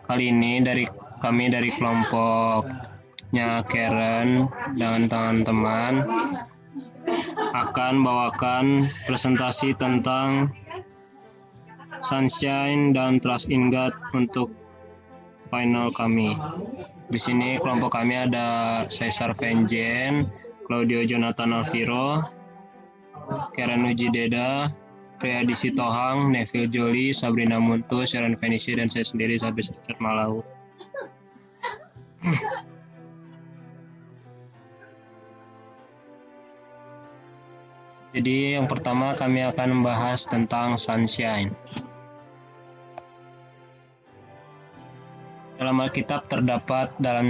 Kali ini kami dari kelompoknya Karen dan teman-teman akan bawakan presentasi tentang Sunshine dan Trust in God untuk final kami. Di sini kelompok kami ada Caesar Venjen, Claudio Jonathan Alviro, Karen Ujideda, Priyadi Tohang, Neville Jolie, Sabrina Muntu, Sharon Venisi, dan saya sendiri Sabis Richard Malau. Jadi yang pertama kami akan membahas tentang sunshine. Dalam Alkitab terdapat dalam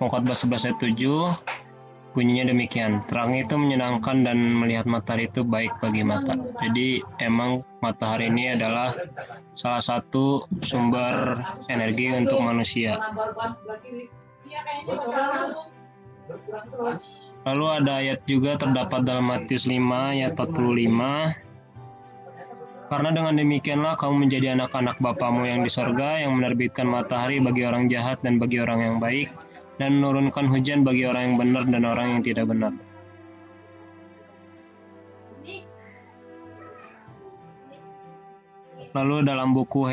Pengkhotbah 11 ayat 7, bunyinya demikian, terang itu menyenangkan dan melihat matahari itu baik bagi mata. Jadi emang matahari ini adalah salah satu sumber energi untuk manusia. Lalu ada ayat juga terdapat dalam Matius 5 ayat 45. Karena dengan demikianlah kamu menjadi anak-anak Bapamu yang di sorga, yang menerbitkan matahari bagi orang jahat dan bagi orang yang baik, dan menurunkan hujan bagi orang yang benar dan orang yang tidak benar. Lalu dalam buku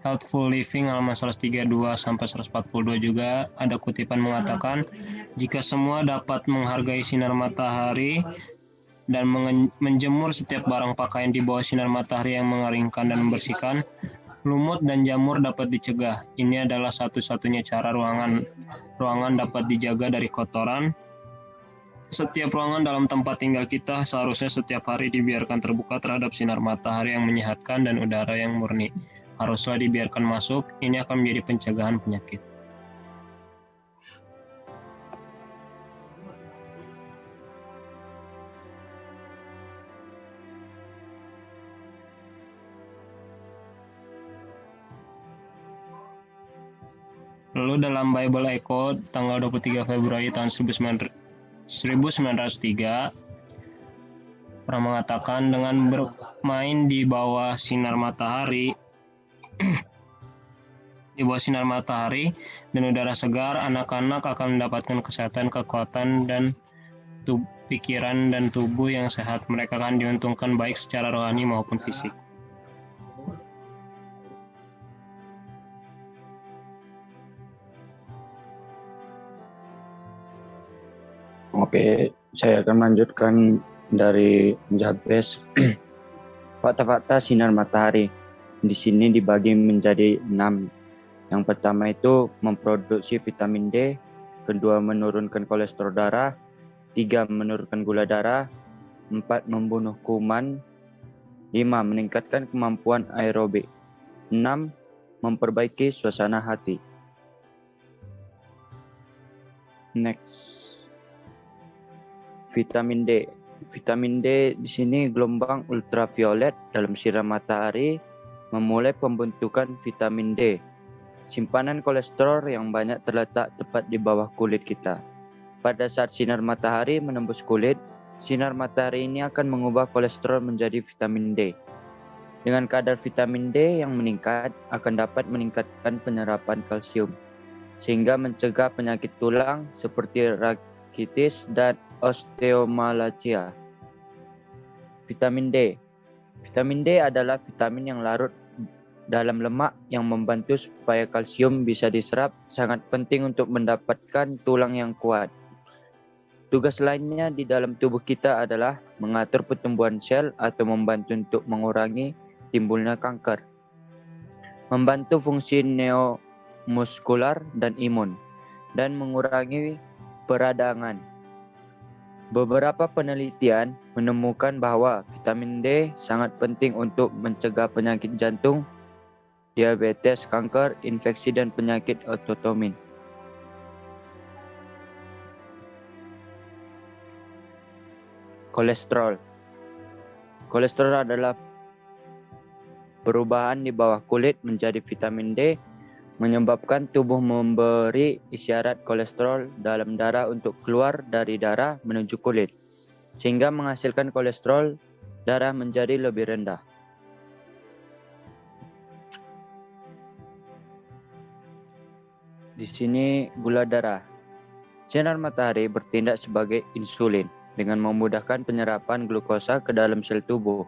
Healthful Living halaman 132 sampai 142 juga ada kutipan mengatakan, jika semua dapat menghargai sinar matahari dan menjemur setiap barang pakaian di bawah sinar matahari yang mengeringkan dan membersihkan, lumut dan jamur dapat dicegah. Ini adalah satu-satunya cara ruangan dapat dijaga dari kotoran. Setiap ruangan dalam tempat tinggal kita seharusnya setiap hari dibiarkan terbuka terhadap sinar matahari yang menyehatkan dan udara yang murni. Haruslah dibiarkan masuk, ini akan menjadi pencegahan penyakit. Lalu dalam Bible Echo tanggal 23 Februari tahun 1903 pernah mengatakan, dengan bermain di bawah sinar matahari dan udara segar, anak-anak akan mendapatkan kesehatan, kekuatan, dan pikiran dan tubuh yang sehat. Mereka akan diuntungkan baik secara rohani maupun fisik. Oke, saya akan melanjutkan dari Jabez. Fakta-fakta sinar matahari di sini dibagi menjadi 6. Yang pertama itu memproduksi vitamin D, kedua menurunkan kolesterol darah, 3 menurunkan gula darah, 4 membunuh kuman, 5 meningkatkan kemampuan aerobik, 6 memperbaiki suasana hati. Next. Vitamin D. Vitamin D di sini gelombang ultraviolet dalam sinar matahari memulai pembentukan vitamin D. Simpanan kolesterol yang banyak terletak tepat di bawah kulit kita. Pada saat sinar matahari menembus kulit, sinar matahari ini akan mengubah kolesterol menjadi vitamin D. Dengan kadar vitamin D yang meningkat, akan dapat meningkatkan penyerapan kalsium, sehingga mencegah penyakit tulang seperti rakitis dan osteomalacia. Vitamin D. Vitamin D adalah vitamin yang larut dalam lemak yang membantu supaya kalsium bisa diserap, sangat penting untuk mendapatkan tulang yang kuat. Tugas lainnya di dalam tubuh kita adalah mengatur pertumbuhan sel atau membantu untuk mengurangi timbulnya kanker, membantu fungsi neuromuskular dan imun, dan mengurangi peradangan. Beberapa penelitian menemukan bahwa vitamin D sangat penting untuk mencegah penyakit jantung, diabetes, kanker, infeksi, dan penyakit autoimun. Kolesterol. Kolesterol adalah perubahan di bawah kulit menjadi vitamin D, menyebabkan tubuh memberi isyarat kolesterol dalam darah untuk keluar dari darah menuju kulit, sehingga menghasilkan kolesterol darah menjadi lebih rendah. Di sini gula darah. Sinar matahari bertindak sebagai insulin dengan memudahkan penyerapan glukosa ke dalam sel tubuh.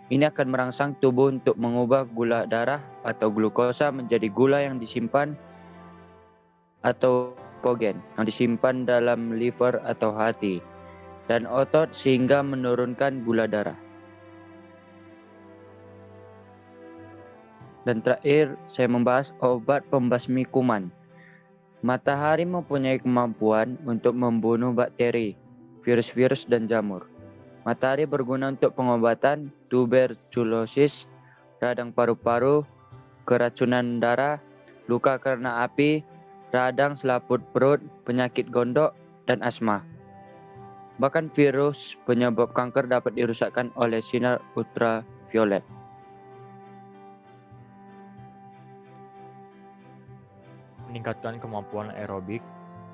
Ini akan merangsang tubuh untuk mengubah gula darah atau glukosa menjadi gula yang disimpan atau glykogen yang disimpan dalam liver atau hati dan otot sehingga menurunkan gula darah. Dan terakhir, saya membahas obat pembasmi kuman. Matahari mempunyai kemampuan untuk membunuh bakteri, virus-virus, dan jamur. Matahari berguna untuk pengobatan tuberkulosis, radang paru-paru, keracunan darah, luka karena api, radang selaput perut, penyakit gondok, dan asma. Bahkan virus penyebab kanker dapat dirusakkan oleh sinar ultraviolet. Meningkatkan kemampuan aerobik,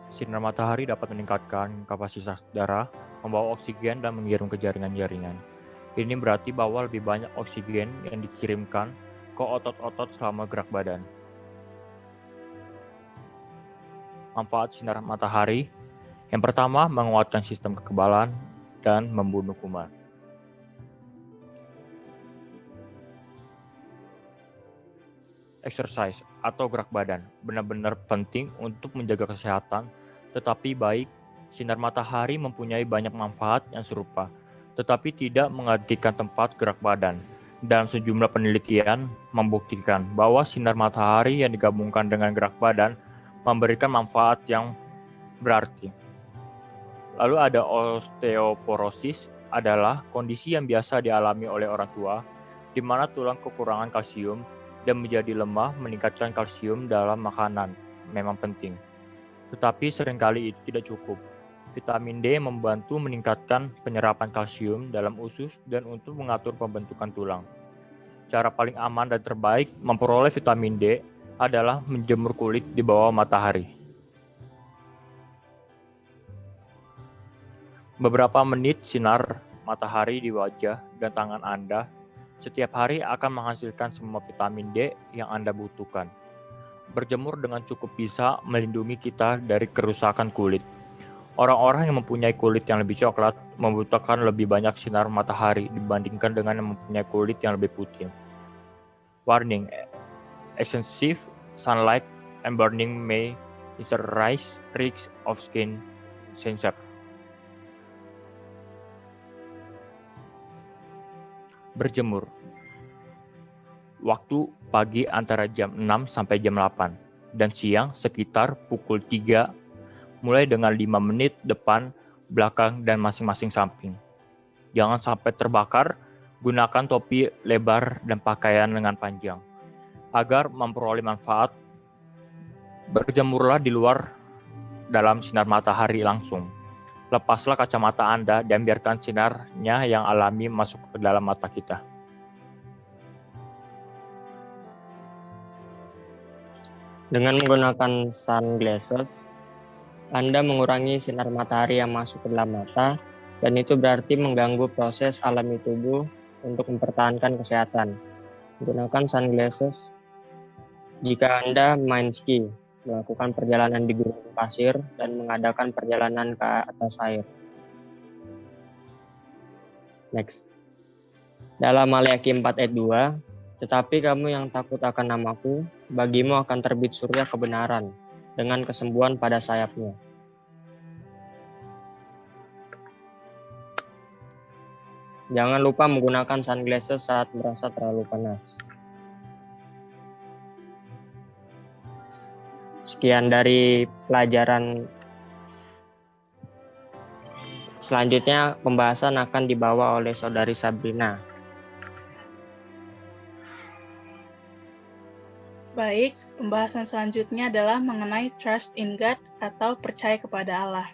sinar matahari dapat meningkatkan kapasitas darah, membawa oksigen dan mengirim ke jaringan-jaringan. Ini berarti bahwa lebih banyak oksigen yang dikirimkan ke otot-otot selama gerak badan. Manfaat sinar matahari, yang pertama menguatkan sistem kekebalan dan membunuh kuman. Exercise atau gerak badan benar-benar penting untuk menjaga kesehatan, tetapi baik, sinar matahari mempunyai banyak manfaat yang serupa, tetapi tidak menggantikan tempat gerak badan. Dan sejumlah penelitian membuktikan bahwa sinar matahari yang digabungkan dengan gerak badan memberikan manfaat yang berarti. Lalu ada osteoporosis, adalah kondisi yang biasa dialami oleh orang tua, di mana tulang kekurangan kalsium dan menjadi lemah. Meningkatkan kalsium dalam makanan memang penting, tetapi seringkali itu tidak cukup. Vitamin D membantu meningkatkan penyerapan kalsium dalam usus dan untuk mengatur pembentukan tulang. Cara paling aman dan terbaik memperoleh vitamin D adalah menjemur kulit di bawah matahari. Beberapa menit sinar matahari di wajah dan tangan Anda setiap hari akan menghasilkan semua vitamin D yang Anda butuhkan. Berjemur dengan cukup bisa melindungi kita dari kerusakan kulit. Orang-orang yang mempunyai kulit yang lebih coklat membutuhkan lebih banyak sinar matahari dibandingkan dengan yang mempunyai kulit yang lebih putih. Warning: excessive sunlight and burning may increase risk of skin cancer. Berjemur. Waktu pagi antara jam 6 sampai jam 8 dan siang sekitar pukul 3, mulai dengan 5 menit depan, belakang, dan masing-masing samping. Jangan sampai terbakar, gunakan topi lebar dan pakaian lengan panjang. Agar memperoleh manfaat, berjemurlah di luar dalam sinar matahari langsung. Lepaslah kacamata Anda dan biarkan sinarnya yang alami masuk ke dalam mata kita. Dengan menggunakan sunglasses, Anda mengurangi sinar matahari yang masuk ke dalam mata, dan itu berarti mengganggu proses alami tubuh untuk mempertahankan kesehatan. Gunakan sunglasses jika Anda main ski, melakukan perjalanan di gunung pasir, dan mengadakan perjalanan ke atas air. Next. Dalam Maleakhi 4 ayat 2, tetapi kamu yang takut akan namaku, bagimu akan terbit surya kebenaran dengan kesembuhan pada sayapnya. Jangan lupa menggunakan sunglasses saat merasa terlalu panas. Sekian dari pelajaran. Selanjutnya pembahasan akan dibawa oleh Saudari Sabrina. Baik, pembahasan selanjutnya adalah mengenai trust in God atau percaya kepada Allah.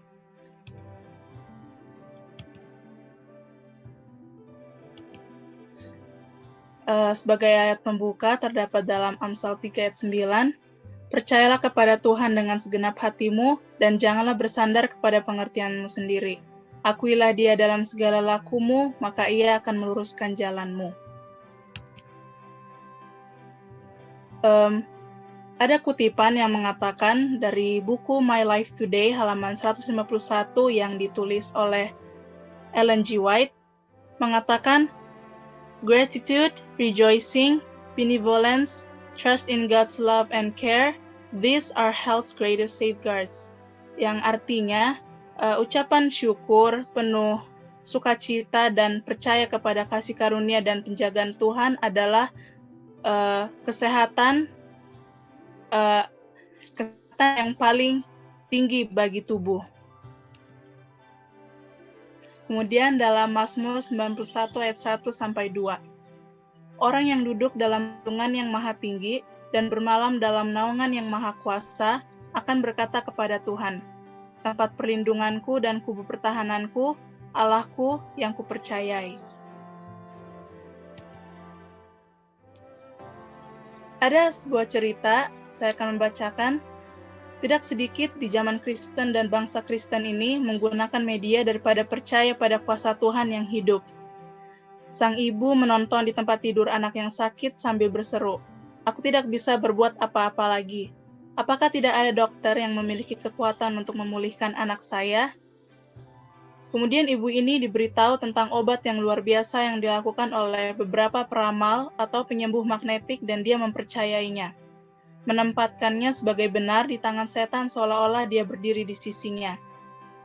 Sebagai ayat pembuka terdapat dalam Amsal 3 ayat 9. Percayalah kepada Tuhan dengan segenap hatimu, dan janganlah bersandar kepada pengertianmu sendiri. Akuilah Dia dalam segala lakumu, maka Ia akan meluruskan jalanmu. Ada kutipan yang mengatakan dari buku My Life Today halaman 151 yang ditulis oleh Ellen G. White, mengatakan, "Gratitude, rejoicing, benevolence, trust in God's love and care, these are health's greatest safeguards." Yang artinya, ucapan syukur, penuh sukacita dan percaya kepada kasih karunia dan penjagaan Tuhan adalah kesehatan yang paling tinggi bagi tubuh. Kemudian dalam Mazmur 91 ayat 1 sampai 2. Orang yang duduk dalam lindungan yang maha tinggi dan bermalam dalam naungan yang maha kuasa akan berkata kepada Tuhan, "Tempat perlindunganku dan kubu pertahananku, Allahku yang kupercayai." Ada sebuah cerita, saya akan membacakan. Tidak sedikit di zaman Kristen dan bangsa Kristen ini menggunakan media daripada percaya pada kuasa Tuhan yang hidup. Sang ibu menonton di tempat tidur anak yang sakit sambil berseru, "Aku tidak bisa berbuat apa-apa lagi. Apakah tidak ada dokter yang memiliki kekuatan untuk memulihkan anak saya?" Kemudian ibu ini diberitahu tentang obat yang luar biasa yang dilakukan oleh beberapa peramal atau penyembuh magnetik dan dia mempercayainya. Menempatkannya sebagai benar di tangan setan seolah-olah dia berdiri di sisinya.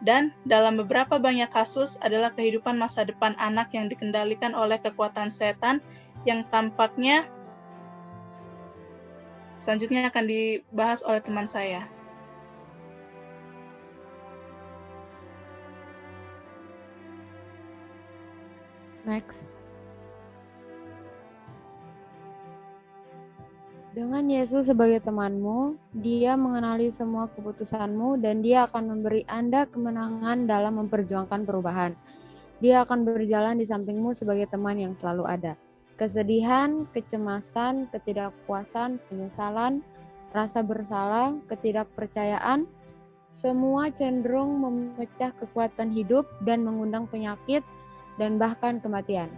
Dan dalam beberapa banyak kasus adalah kehidupan masa depan anak yang dikendalikan oleh kekuatan setan yang tampaknya selanjutnya akan dibahas oleh teman saya. Next. Dengan Yesus sebagai temanmu, Dia mengenali semua keputusanmu dan Dia akan memberi Anda kemenangan dalam memperjuangkan perubahan. Dia akan berjalan di sampingmu sebagai teman yang selalu ada. Kesedihan, kecemasan, ketidakpuasan, penyesalan, rasa bersalah, ketidakpercayaan, semua cenderung memecah kekuatan hidup dan mengundang penyakit dan bahkan kematian.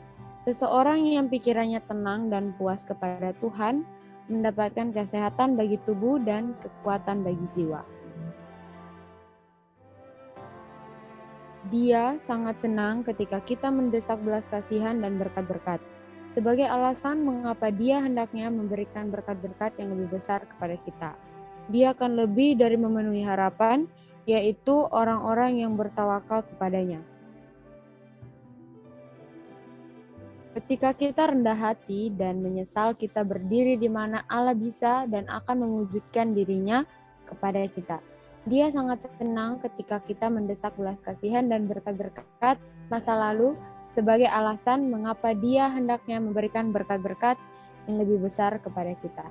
Seseorang yang pikirannya tenang dan puas kepada Tuhan mendapatkan kesehatan bagi tubuh dan kekuatan bagi jiwa. Dia sangat senang ketika kita mendesak belas kasihan dan berkat-berkat, sebagai alasan mengapa Dia hendaknya memberikan berkat-berkat yang lebih besar kepada kita. Dia akan lebih dari memenuhi harapan, yaitu orang-orang yang bertawakal kepadanya. Ketika kita rendah hati dan menyesal, kita berdiri di mana Allah bisa dan akan mewujudkan dirinya kepada kita. Dia sangat senang ketika kita mendesak belas kasihan dan berkat-berkat masa lalu sebagai alasan mengapa Dia hendaknya memberikan berkat-berkat yang lebih besar kepada kita.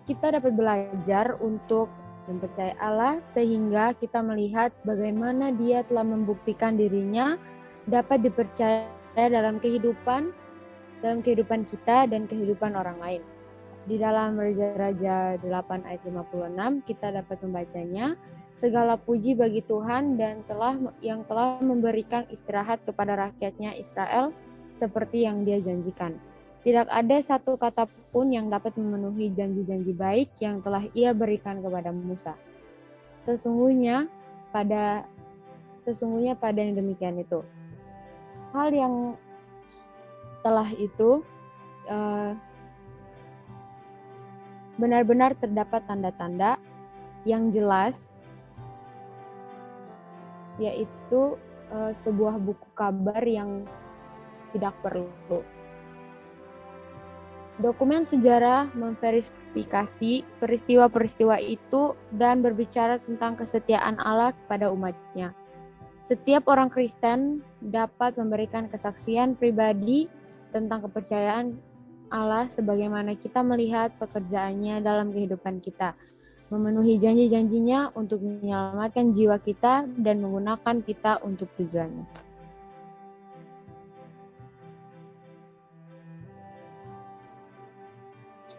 Kita dapat belajar untuk mempercayai Allah sehingga kita melihat bagaimana Dia telah membuktikan dirinya dapat dipercaya dalam kehidupan kita dan kehidupan orang lain. Di dalam Raja-Raja 8 ayat 56 kita dapat membacanya, "Segala puji bagi Tuhan yang telah memberikan istirahat kepada rakyatnya Israel seperti yang Dia janjikan. Tidak ada satu kata pun yang dapat memenuhi janji-janji baik yang telah Ia berikan kepada Musa. Sesungguhnya pada yang demikian itu." Hal yang telah itu benar-benar terdapat tanda-tanda yang jelas, yaitu sebuah buku kabar yang tidak perlu. Dokumen sejarah memverifikasi peristiwa-peristiwa itu dan berbicara tentang kesetiaan Allah kepada umat-Nya. Setiap orang Kristen dapat memberikan kesaksian pribadi tentang kepercayaan Allah sebagaimana kita melihat pekerjaannya dalam kehidupan kita, memenuhi janji-janjinya untuk menyelamatkan jiwa kita dan menggunakan kita untuk tujuannya.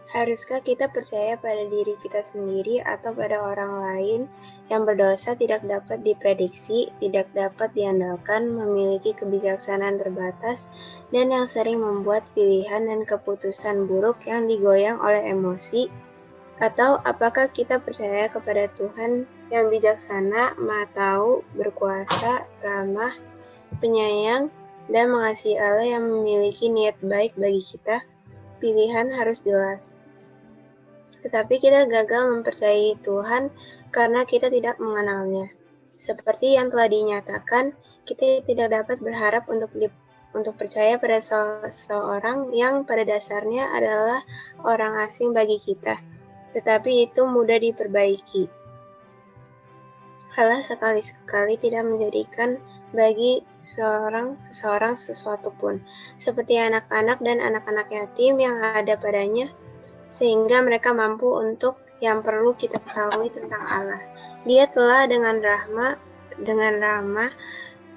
Haruskah kita percaya pada diri kita sendiri atau pada orang lain yang berdosa tidak dapat diprediksi, tidak dapat diandalkan, memiliki kebijaksanaan terbatas, dan yang sering membuat pilihan dan keputusan buruk yang digoyang oleh emosi? Atau apakah kita percaya kepada Tuhan yang bijaksana, Maha Tahu, berkuasa, ramah, penyayang, dan mengasihi Allah yang memiliki niat baik bagi kita? Pilihan harus jelas. Tetapi kita gagal mempercayai Tuhan karena kita tidak mengenalnya. Seperti yang telah dinyatakan, kita tidak dapat berharap untuk percaya pada seseorang yang pada dasarnya adalah orang asing bagi kita. Tetapi itu mudah diperbaiki. Allah sekali-sekali tidak menjadikan bagi seseorang sesuatu pun, seperti anak-anak dan anak-anak yatim yang ada padanya, sehingga mereka mampu untuk yang perlu kita ketahui tentang Allah. Dia telah dengan ramah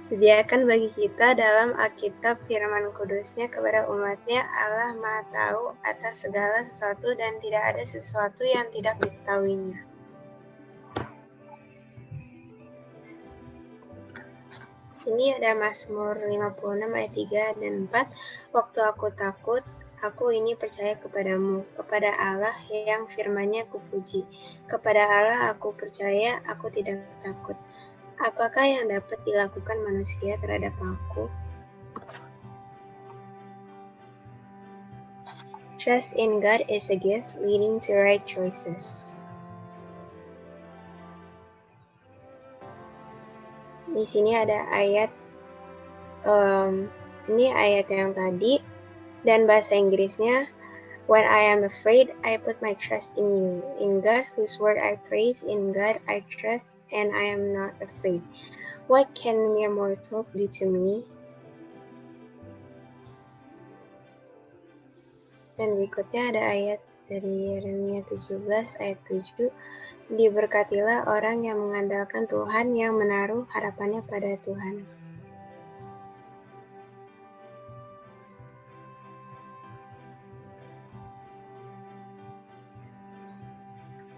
sediakan bagi kita dalam Alkitab firman kudusnya kepada umatnya. Allah Maha Tahu atas segala sesuatu dan tidak ada sesuatu yang tidak diketahuinya. Sini ada Mazmur 56 ayat 3 dan 4. Waktu aku takut, aku ini percaya kepadamu, kepada Allah yang firman-Nya kupuji. Kepada Allah aku percaya, aku tidak takut. Apakah yang dapat dilakukan manusia terhadap aku? Trust in God is a gift leading to right choices. Di sini ada ayat, ini ayat yang tadi, dan bahasa Inggrisnya, when I am afraid, I put my trust in you. In God, whose word I praise, in God I trust, and I am not afraid. What can mere mortals do to me? Dan berikutnya ada ayat dari Yeremia 17 ayat 7. Diberkatilah orang yang mengandalkan Tuhan, yang menaruh harapannya pada Tuhan.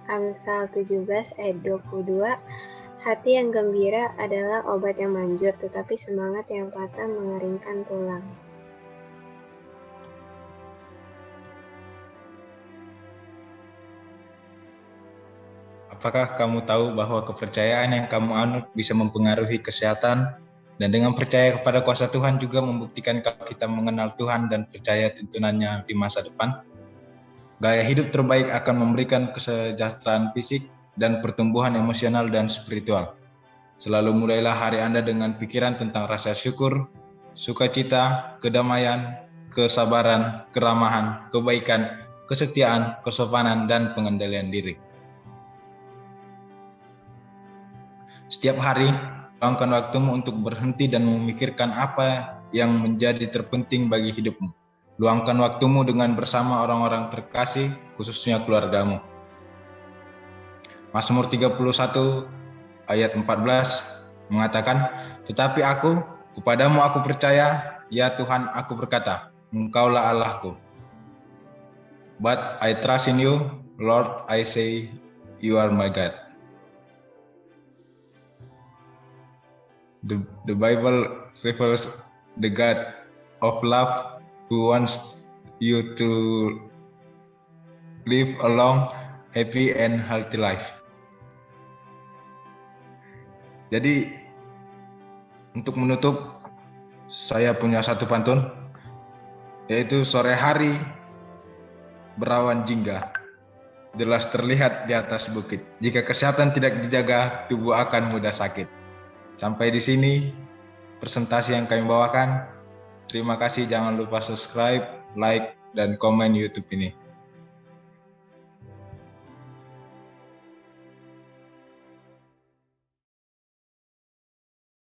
Amsal 17 ayat 22. Hati yang gembira adalah obat yang manjur, tetapi semangat yang patah mengeringkan tulang. Apakah kamu tahu bahwa kepercayaan yang kamu anut bisa mempengaruhi kesehatan? Dan dengan percaya kepada kuasa Tuhan juga membuktikan kalau kita mengenal Tuhan dan percaya tuntunannya di masa depan. Gaya hidup terbaik akan memberikan kesejahteraan fisik dan pertumbuhan emosional dan spiritual. Selalu mulailah hari Anda dengan pikiran tentang rasa syukur, sukacita, kedamaian, kesabaran, keramahan, kebaikan, kesetiaan, kesopanan, dan pengendalian diri. Setiap hari, luangkan waktumu untuk berhenti dan memikirkan apa yang menjadi terpenting bagi hidupmu. Luangkan waktumu dengan bersama orang-orang terkasih, khususnya keluargamu. Mazmur 31 ayat 14 mengatakan, tetapi kepadamu aku percaya, ya Tuhan aku berkata, Engkaulah Allahku. But I trust in you, Lord, I say, you are my God. The Bible refers the God of love who wants you to live a long, happy, and healthy life. Jadi, untuk menutup, saya punya satu pantun, yaitu sore hari berawan jingga, jelas terlihat di atas bukit. Jika kesehatan tidak dijaga, tubuh akan mudah sakit. Sampai di sini presentasi yang kami bawakan. Terima kasih, jangan lupa subscribe, like, dan komen YouTube ini.